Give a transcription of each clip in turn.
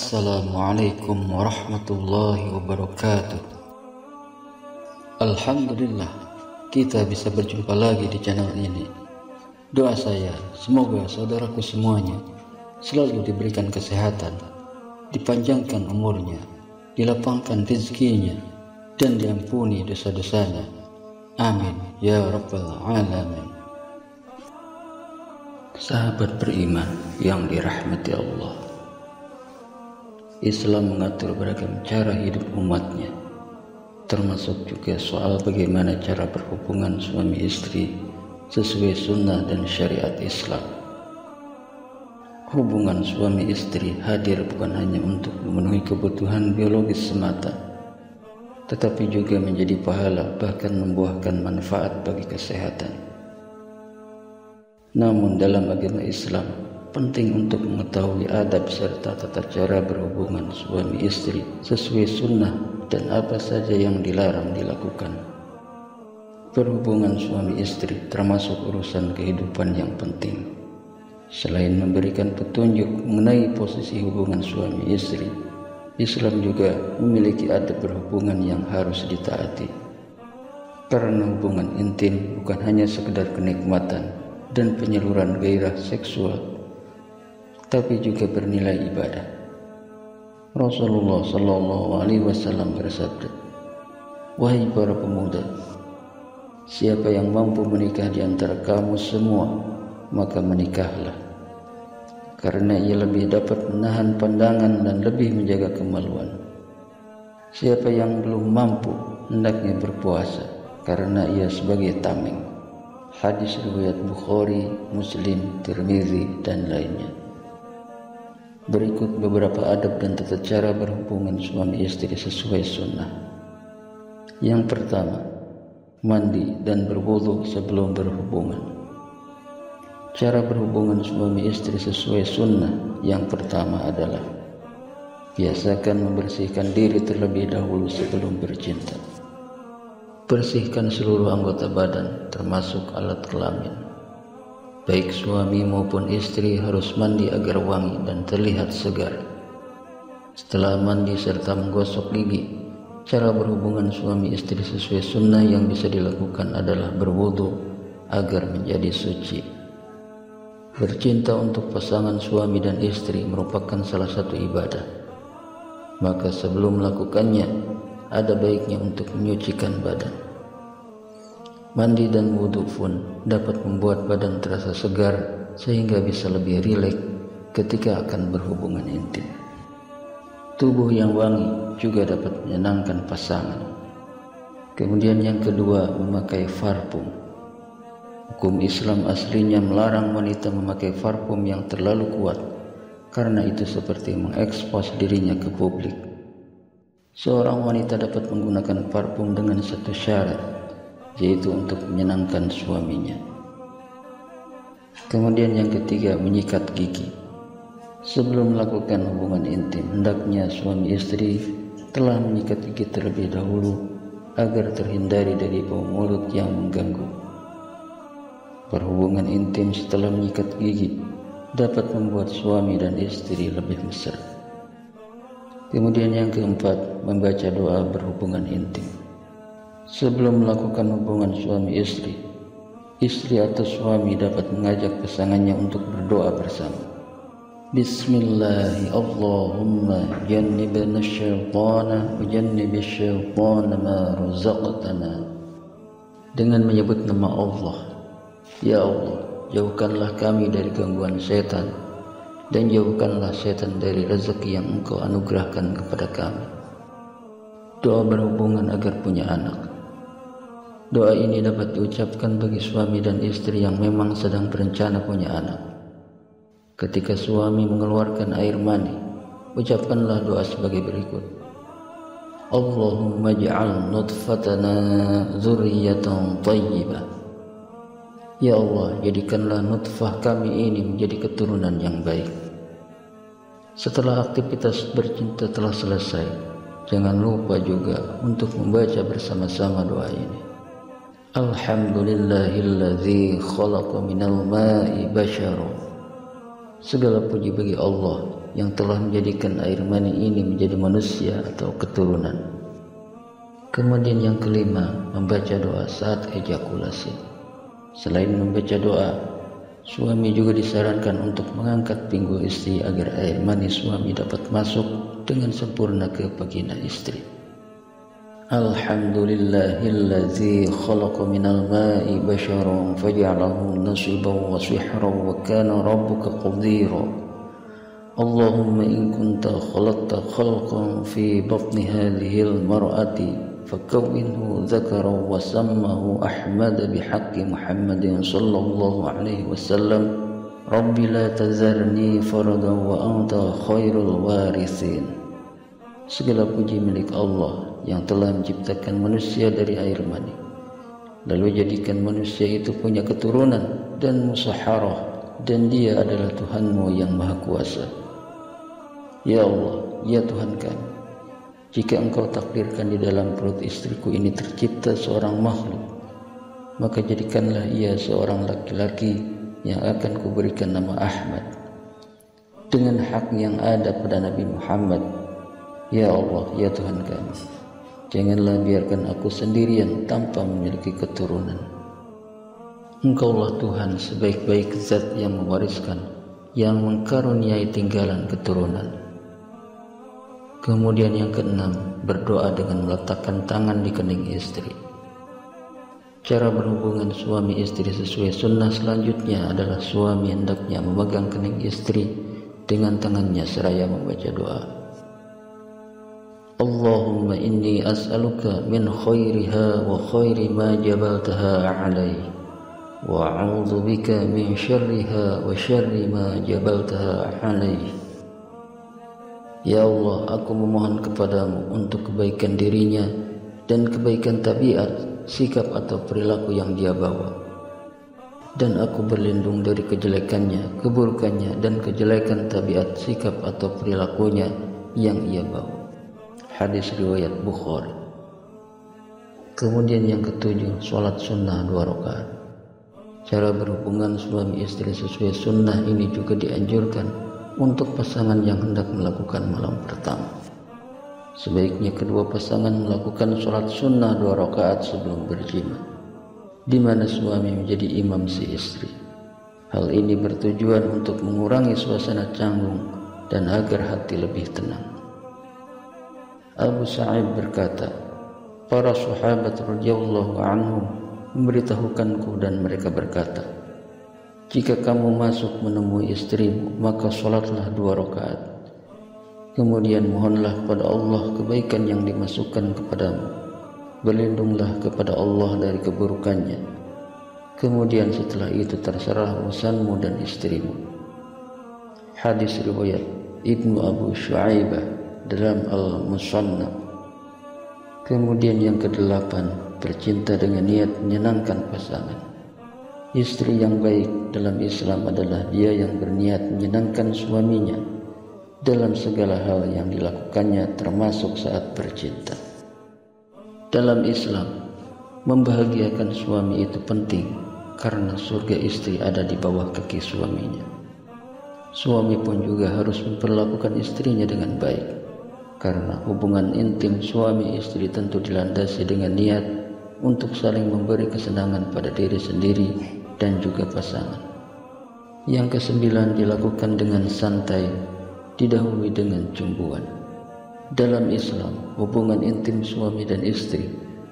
Assalamualaikum warahmatullahi wabarakatuh. Alhamdulillah, kita bisa berjumpa lagi di channel ini. Doa saya, semoga saudaraku semuanya selalu diberikan kesehatan, dipanjangkan umurnya, dilapangkan rezekinya, dan diampuni dosa-dosanya. Amin ya rabbal alamin. Sahabat beriman yang dirahmati Allah, Islam mengatur beragam cara hidup umatnya, termasuk juga soal bagaimana cara berhubungan suami istri sesuai sunnah dan syariat Islam. Hubungan suami istri hadir bukan hanya untuk memenuhi kebutuhan biologis semata, tetapi juga menjadi pahala bahkan membuahkan manfaat bagi kesehatan. Namun dalam agama Islam, penting untuk mengetahui adab serta tata cara berhubungan suami istri sesuai sunnah dan apa saja yang dilarang dilakukan. Berhubungan suami istri termasuk urusan kehidupan yang penting. Selain memberikan petunjuk mengenai posisi hubungan suami istri, Islam juga memiliki adab berhubungan yang harus ditaati. Karena hubungan intim bukan hanya sekedar kenikmatan dan penyaluran gairah seksual, tapi juga bernilai ibadah. Rasulullah SAW bersabda, "Wahai para pemuda, siapa yang mampu menikah di antara kamu semua, maka menikahlah, karena ia lebih dapat menahan pandangan dan lebih menjaga kemaluan. Siapa yang belum mampu, hendaknya berpuasa, karena ia sebagai tameng." Hadis riwayat Bukhari, Muslim, Tirmizi, dan lainnya. Berikut beberapa adab dan tata cara berhubungan suami istri sesuai sunnah. Yang pertama, mandi dan berwudu sebelum berhubungan. Cara berhubungan suami istri sesuai sunnah yang pertama adalah biasakan membersihkan diri terlebih dahulu sebelum bercinta. Bersihkan seluruh anggota badan termasuk alat kelamin. Baik suami maupun istri harus mandi agar wangi dan terlihat segar. Setelah mandi serta menggosok gigi, cara berhubungan suami istri sesuai sunnah yang bisa dilakukan adalah berwudu agar menjadi suci. Bercinta untuk pasangan suami dan istri merupakan salah satu ibadah. Maka sebelum melakukannya, ada baiknya untuk menyucikan badan. Mandi dan wudu pun dapat membuat badan terasa segar sehingga bisa lebih rileks ketika akan berhubungan intim. Tubuh yang wangi juga dapat menyenangkan pasangan. Kemudian yang kedua, memakai parfum. Hukum Islam aslinya melarang wanita memakai parfum yang terlalu kuat, karena itu seperti mengekspos dirinya ke publik. Seorang wanita dapat menggunakan parfum dengan satu syarat, yaitu untuk menyenangkan suaminya. Kemudian yang ketiga, menyikat gigi. Sebelum melakukan hubungan intim, hendaknya suami istri telah menyikat gigi terlebih dahulu agar terhindari dari bau mulut yang mengganggu. Berhubungan intim setelah menyikat gigi dapat membuat suami dan istri lebih mesra. Kemudian yang keempat, membaca doa berhubungan intim. Sebelum melakukan hubungan suami istri, istri atau suami dapat mengajak pasangannya untuk berdoa bersama. Bismillahi Allahumma jannibna syaitana wa jannibish syaitana ma razaqtana. Dengan menyebut nama Allah, ya Allah, jauhkanlah kami dari gangguan setan, dan jauhkanlah setan dari rezeki yang Engkau anugerahkan kepada kami. Doa berhubungan agar punya anak. Doa ini dapat diucapkan bagi suami dan istri yang memang sedang berencana punya anak. Ketika suami mengeluarkan air mani, ucapkanlah doa sebagai berikut. Allahumma ja'al nutfatana dzurriyyatan thayyibah. Ya Allah, jadikanlah nutfah kami ini menjadi keturunan yang baik. Setelah aktivitas bercinta telah selesai, jangan lupa juga untuk membaca bersama-sama doa ini. Alhamdulillahilladzi khalaqa minal ma'i basyara. Segala puji bagi Allah yang telah menjadikan air mani ini menjadi manusia atau keturunan. Kemudian yang kelima, membaca doa saat ejakulasi. Selain membaca doa, suami juga disarankan untuk mengangkat pinggul istri agar air mani suami dapat masuk dengan sempurna ke vagina istri. Alhamdulillahilladzi khalaqa minal ma'i basharan faja'alahu nasiban wa sihran wa kana rabbuka qadira. Allahumma in kunta khalaqta khalqan fi batni hadhil mar'ati fakawwinhu dzakaran wa sammahu Ahmad bihaqqi Muhammadin sallallahu alaihi wasallam. Rabbi la tazarni faradan wa anta khairul warithin. Segala puji milik Allah yang telah menciptakan manusia dari air mani, lalu jadikan manusia itu punya keturunan dan musyawarah, dan Dia adalah Tuhanmu yang Maha Kuasa. Ya Allah, ya Tuhan kami, jika Engkau takdirkan di dalam perut istriku ini tercipta seorang makhluk, maka jadikanlah ia seorang laki-laki yang akan kuberikan nama Ahmad dengan hak yang ada pada Nabi Muhammad. Ya Allah, ya Tuhan kami, janganlah biarkan aku sendirian tanpa memiliki keturunan. Engkaulah Tuhan sebaik-baik zat yang mewariskan, yang mengkaruniai tinggalan keturunan. Kemudian yang keenam, berdoa dengan meletakkan tangan di kening istri. Cara berhubungan suami istri sesuai sunnah selanjutnya adalah suami hendaknya memegang kening istri dengan tangannya seraya membaca doa. Allahumma inni as'aluka min khairiha wa khairi ma jabaltaha alaihi wa a'udzu bika min syarriha wa syarri ma jabaltaha alaihi. Ya Allah, aku memohon kepadamu untuk kebaikan dirinya dan kebaikan tabiat, sikap atau perilaku yang dia bawa, dan aku berlindung dari kejelekannya, keburukannya dan kejelekan tabiat, sikap atau perilakunya yang ia bawa. Hadis riwayat Bukhari. Kemudian yang ketujuh, sholat sunnah 2 rakaat. Cara berhubungan suami istri sesuai sunnah ini juga dianjurkan untuk pasangan yang hendak melakukan malam pertama. Sebaiknya kedua pasangan melakukan sholat sunnah 2 rakaat sebelum berjima, di mana suami menjadi imam si istri. Hal ini bertujuan untuk mengurangi suasana canggung dan agar hati lebih tenang. Abu Sa'id berkata, para sahabat radhiyallahu anhum memberitahukanku dan mereka berkata, jika kamu masuk menemui istrimu, maka sholatlah 2 rakaat. Kemudian mohonlah kepada Allah kebaikan yang dimasukkan kepadamu. Berlindunglah kepada Allah dari keburukannya. Kemudian setelah itu terserah urusanmu dan istrimu. Hadis riwayat Ibnu Abu Shu'aibah dalam Al-Musannaf. Kemudian yang kedelapan, bercinta dengan niat menyenangkan pasangan. Istri yang baik dalam Islam adalah dia yang berniat menyenangkan suaminya dalam segala hal yang dilakukannya, termasuk saat bercinta. Dalam Islam, membahagiakan suami itu penting karena surga istri ada di bawah kaki suaminya. Suami pun juga harus memperlakukan istrinya dengan baik, karena hubungan intim suami istri tentu dilandasi dengan niat untuk saling memberi kesenangan pada diri sendiri dan juga pasangan. Yang kesembilan, dilakukan dengan santai, didahului dengan cumbuan. Dalam Islam, hubungan intim suami dan istri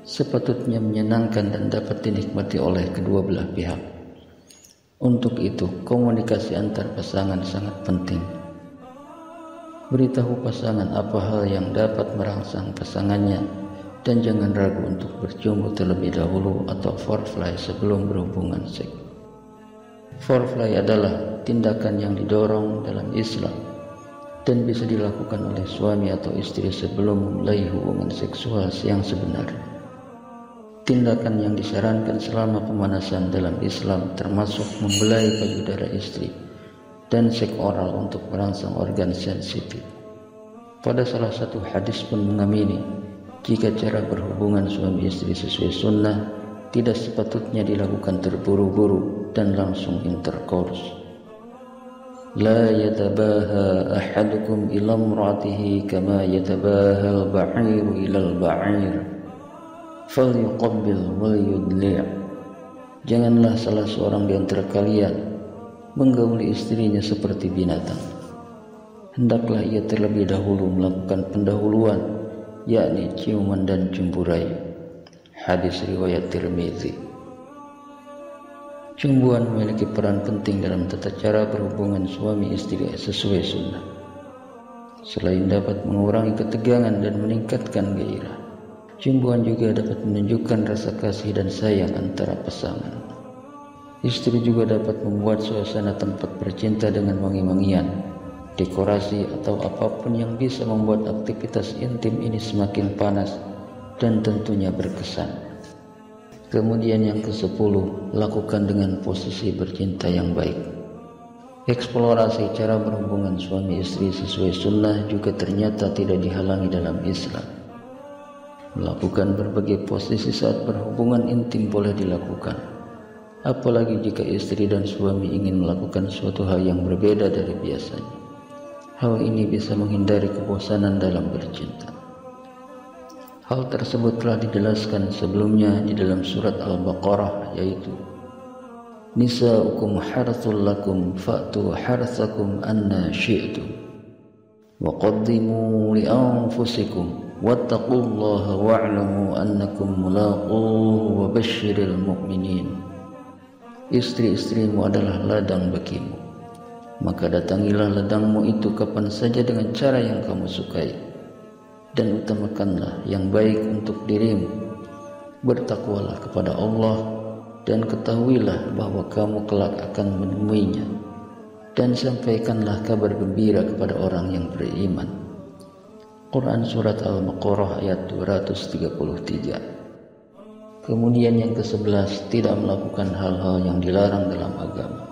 sepatutnya menyenangkan dan dapat dinikmati oleh kedua belah pihak. Untuk itu, komunikasi antar pasangan sangat penting. Beritahu pasangan apa hal yang dapat merangsang pasangannya, dan jangan ragu untuk bercumbu terlebih dahulu atau foreplay sebelum berhubungan seks. Foreplay adalah tindakan yang didorong dalam Islam dan bisa dilakukan oleh suami atau istri sebelum memulai hubungan seksual yang sebenarnya. Tindakan yang disarankan selama pemanasan dalam Islam termasuk membelai payudara istri dan seks oral untuk merangsang organ sensitif. Pada salah satu hadis pun mengamini, jika cara berhubungan suami istri sesuai sunnah, tidak sepatutnya dilakukan terburu-buru dan langsung intercourse. La yatabaha ahadukum ila imra'atihi kama yatabaha al-ba'iru ila al-ba'ir falyuqabbil wal yudli'. Janganlah salah seorang di antara kalian menggauli istrinya seperti binatang. Hendaklah ia terlebih dahulu melakukan pendahuluan, yakni ciuman dan cemburayu. Hadis riwayat Tirmizi. Cumbuan memiliki peran penting dalam tata cara berhubungan suami istri sesuai sunnah. Selain dapat mengurangi ketegangan dan meningkatkan gairah, cumbuan juga dapat menunjukkan rasa kasih dan sayang antara pasangan. Istri juga dapat membuat suasana tempat bercinta dengan wangi-wangian, dekorasi atau apapun yang bisa membuat aktivitas intim ini semakin panas dan tentunya berkesan. Kemudian yang ke-10, lakukan dengan posisi bercinta yang baik. Eksplorasi cara berhubungan suami istri sesuai sunnah juga ternyata tidak dihalangi dalam Islam. Melakukan berbagai posisi saat berhubungan intim boleh dilakukan, apalagi jika istri dan suami ingin melakukan suatu hal yang berbeda dari biasanya. Hal ini bisa menghindari kebosanan dalam bercinta. Hal tersebut telah dijelaskan sebelumnya di dalam surat Al-Baqarah, yaitu Nisa'ukum harthul lakum fa'tu harthakum anna syi'tum wa qaddimu li anfusikum wattaqullaha wa'lamu annakum mulaquhu wa basyiril mu'minin. Istri-istrimu adalah ladang bagimu, maka datangilah ladangmu itu kapan saja dengan cara yang kamu sukai, dan utamakanlah yang baik untuk dirimu. Bertakwalah kepada Allah dan ketahuilah bahwa kamu kelak akan menemuinya, dan sampaikanlah kabar gembira kepada orang yang beriman. Quran Surat Al-Baqarah ayat 233. Kemudian yang ke-11, tidak melakukan hal-hal yang dilarang dalam agama.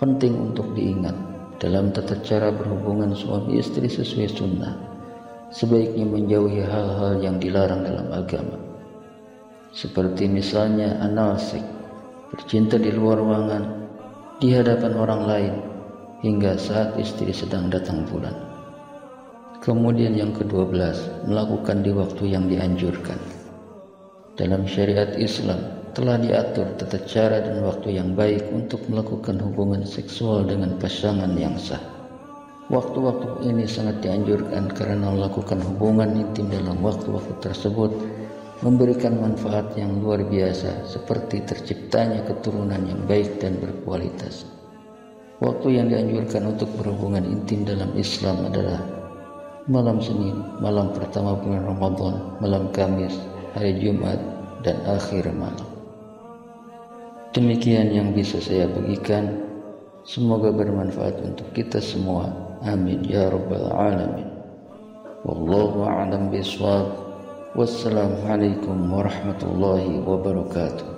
Penting untuk diingat, dalam tata cara berhubungan suami istri sesuai sunnah, sebaiknya menjauhi hal-hal yang dilarang dalam agama, seperti misalnya anal seks, bercinta di luar ruangan, di hadapan orang lain, hingga saat istri sedang datang bulan. Kemudian yang ke-12, melakukan di waktu yang dianjurkan. Dalam syariat Islam telah diatur tata cara dan waktu yang baik untuk melakukan hubungan seksual dengan pasangan yang sah. Waktu-waktu ini sangat dianjurkan karena melakukan hubungan intim dalam waktu-waktu tersebut memberikan manfaat yang luar biasa, seperti terciptanya keturunan yang baik dan berkualitas. Waktu yang dianjurkan untuk berhubungan intim dalam Islam adalah malam Senin, malam pertama bulan Ramadan, malam Kamis, hari Jumat, dan akhir malam. Demikian yang bisa saya bagikan. Semoga bermanfaat untuk kita semua. Amin ya rabbal alamin. Wallahu a'lam bishawab. Wassalamualaikum warahmatullahi wabarakatuh.